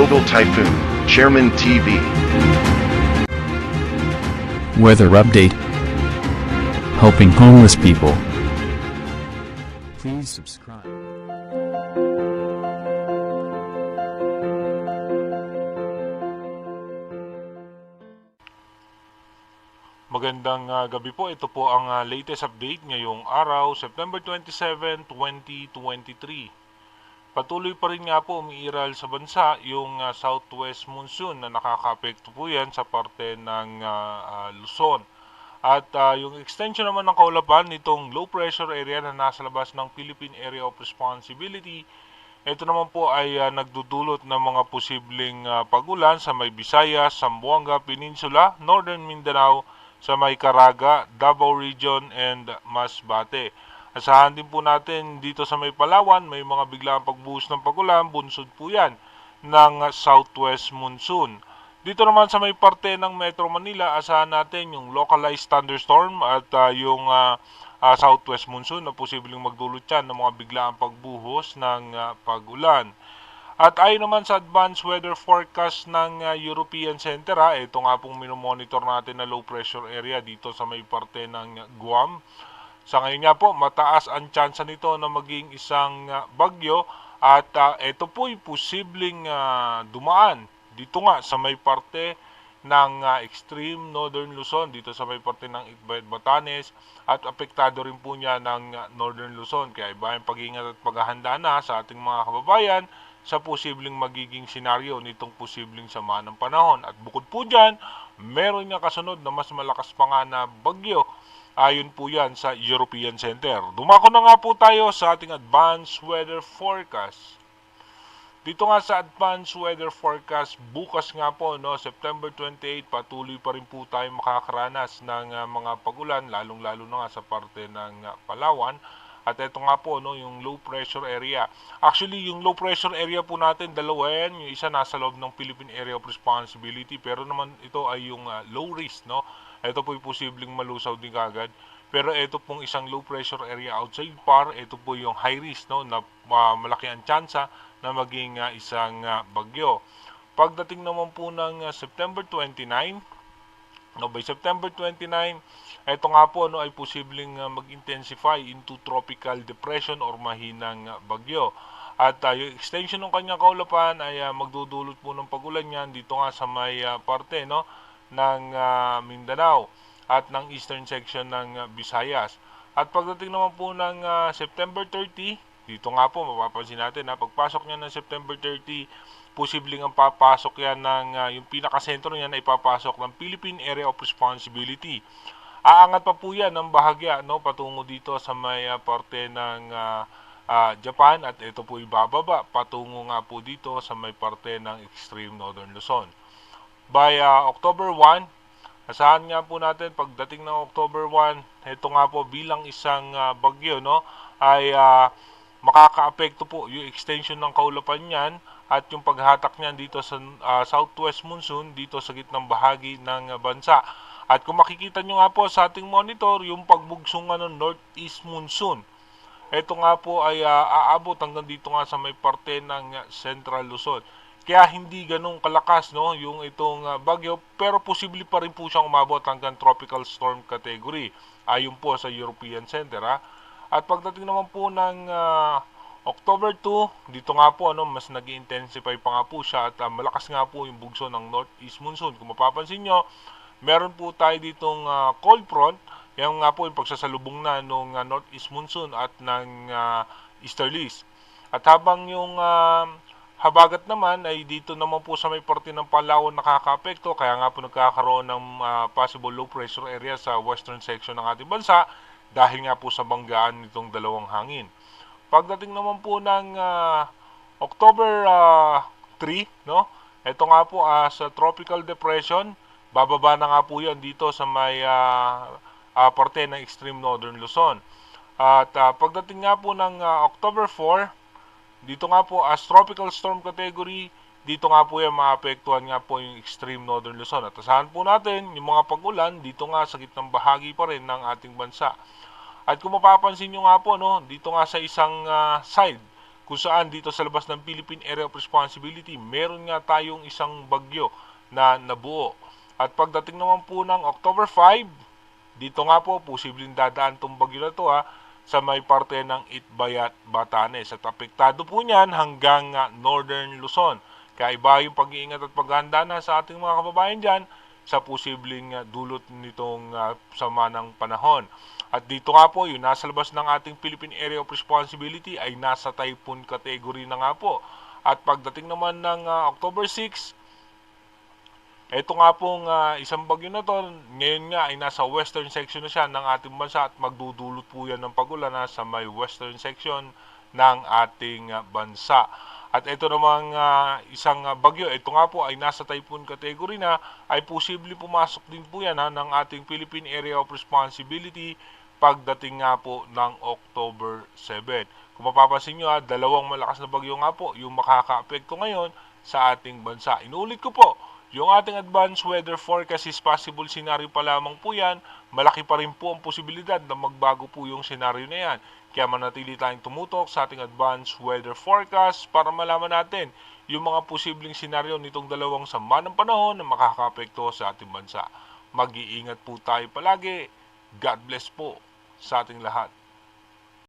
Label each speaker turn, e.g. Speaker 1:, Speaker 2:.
Speaker 1: Global Typhoon, Chairman TV.
Speaker 2: Weather update. Helping homeless people. Please subscribe.
Speaker 3: Magandang gabi po. Ito po ang latest update ngayong araw, September 27, 2023. Patuloy pa rin nga po umiiral sa bansa yung southwest monsoon na nakaka-apekto po yan sa parte ng Luzon. At yung extension naman ng kaulapan nitong low pressure area na nasa labas ng Philippine Area of Responsibility, ito naman po ay nagdudulot ng mga posibleng pagulan sa may Visayas, Zamboanga Peninsula, Northern Mindanao, sa may Caraga, Davao Region, and Masbate. Asahan din po natin dito sa may Palawan, may mga biglang pagbuhos ng pagulan, bunsod po yan ng southwest monsoon. Dito naman sa may parte ng Metro Manila, asahan natin yung localized thunderstorm at yung southwest monsoon na posibleng magdulot yan ng mga biglang pagbuhos ng pagulan. At ayon naman sa advanced weather forecast ng European Center, ito nga pong minomonitor natin na low pressure area dito sa may parte ng Guam. Sa ngayon nga po, mataas ang tsansa nito na maging isang bagyo at ito po'y posibleng dumaan dito nga sa may parte ng extreme northern Luzon, dito sa may parte ng Itbayat, Batanes, at apektado rin po niya ng northern Luzon. Kaya iba yung pag-iingat at paghahanda na sa ating mga kababayan sa posibleng magiging senaryo nitong posibleng sama ng panahon. At bukod po dyan, meron nga kasunod na mas malakas pa nga na bagyo. Ayon po yan sa European Center. Dumako na nga po tayo sa ating advanced weather forecast. Dito nga sa advanced weather forecast, bukas nga po, September 28, patuloy pa rin po tayo makakaranas ng mga pagulan, lalong-lalo na nga sa parte ng Palawan. At ito nga po, yung low pressure area. Actually, yung low pressure area po natin, dalawa yan. Yung isa nasa loob ng Philippine Area of Responsibility, pero naman ito ay yung low risk, Ito po yung posibleng malusaw din kagad. Pero ito pong isang low pressure area outside PAR, ito po yung high risk, na malaki ang tsansa na maging isang bagyo. Pagdating naman po ng September 29, by September 29, ito nga po ay posibleng mag-intensify into tropical depression or mahinang bagyo. At yung extension ng kanyang kaulapan ay magdudulot po ng pagulan yan dito nga sa may parte ng Mindanao at ng eastern section ng Visayas. At pagdating naman po ng September 30, dito nga po mapapansin natin na pagpasok niya ng September 30, posibleng ang papasok yan ng yung pinakasentro niyan ay papasok ng Philippine Area of Responsibility. Aangat pa po yan ng bahagya patungo dito sa may parte ng Japan, at ito po ibababa patungo nga po dito sa may parte ng extreme northern Luzon. By October 1, asahan nga po natin pagdating ng October 1, ito nga po bilang isang bagyo ay makakaapekto po yung extension ng kaulapan niyan at yung paghatak niyan dito sa southwest monsoon dito sa gitnang bahagi ng bansa. At kung makikita nyo nga po sa ating monitor, yung pagbugsong ng northeast monsoon, ito nga po ay aabot hanggang dito nga sa may parte ng central Luzon. Kaya hindi ganun kalakas yung itong bagyo, pero posible pa rin po siyang umabot hanggang tropical storm category ayon po sa European Center. At pagdating naman po ng October 2, dito nga po mas nag-intensify pa nga po siya at malakas nga po yung bugso ng northeast monsoon. Kung mapapansin nyo, meron po tayo ditong cold front, yan nga po yung pagsasalubong na ng northeast monsoon at ng easterlies. At habang yung habagat naman ay dito naman po sa may parte ng Palawan nakaka-apekto, kaya nga po nagkakaroon ng possible low pressure area sa western section ng ating bansa dahil nga po sa banggaan nitong dalawang hangin. Pagdating naman po ng October 3, ito nga po sa tropical depression, bababa na nga po yan dito sa may parte ng extreme northern Luzon. At pagdating nga po ng October 4, dito nga po as tropical storm category, dito nga po yan maapektuhan nga po yung extreme northern Luzon. At asahan po natin yung mga pag-ulan dito nga sa gitnang bahagi pa rin ng ating bansa. At kung mapapansin nyo nga po, dito nga sa isang side kung saan dito sa labas ng Philippine Area of Responsibility, meron nga tayong isang bagyo na nabuo. At pagdating naman po ng October 5, dito nga po, posibleng dadaan itong bagyo na to sa may parte ng Itbayat, Batanes. At apektado po niyan hanggang Northern Luzon. Kaya iba yung pag-iingat at paghahanda na sa ating mga kababayan dyan sa posibleng dulot nitong sama ng panahon. At dito nga po, yung nasa labas ng ating Philippine Area of Responsibility ay nasa typhoon category na nga po. At pagdating naman ng October 6, ito nga pong isang bagyo na to, ngayon nga ay nasa western section na siya ng ating bansa at magdudulot po yan ng pagulan sa may western section ng ating bansa. At ito namang isang bagyo, ito nga po ay nasa typhoon category na, ay posible pumasok din po yan ng ating Philippine Area of Responsibility pagdating nga po ng October 7. Kung mapapansin nyo dalawang malakas na bagyo nga po yung makaka-apekto ngayon sa ating bansa. Inuulit ko po, yung ating advanced weather forecast is possible scenario pa lamang po yan. Malaki pa rin po ang posibilidad na magbago po yung scenario na yan. Kaya manatili tayong tumutok sa ating advanced weather forecast para malaman natin yung mga posibleng senaryo nitong dalawang sama ng panahon na makaka-apekto sa ating bansa. Mag-iingat po tayo palagi. God bless po sa ating lahat.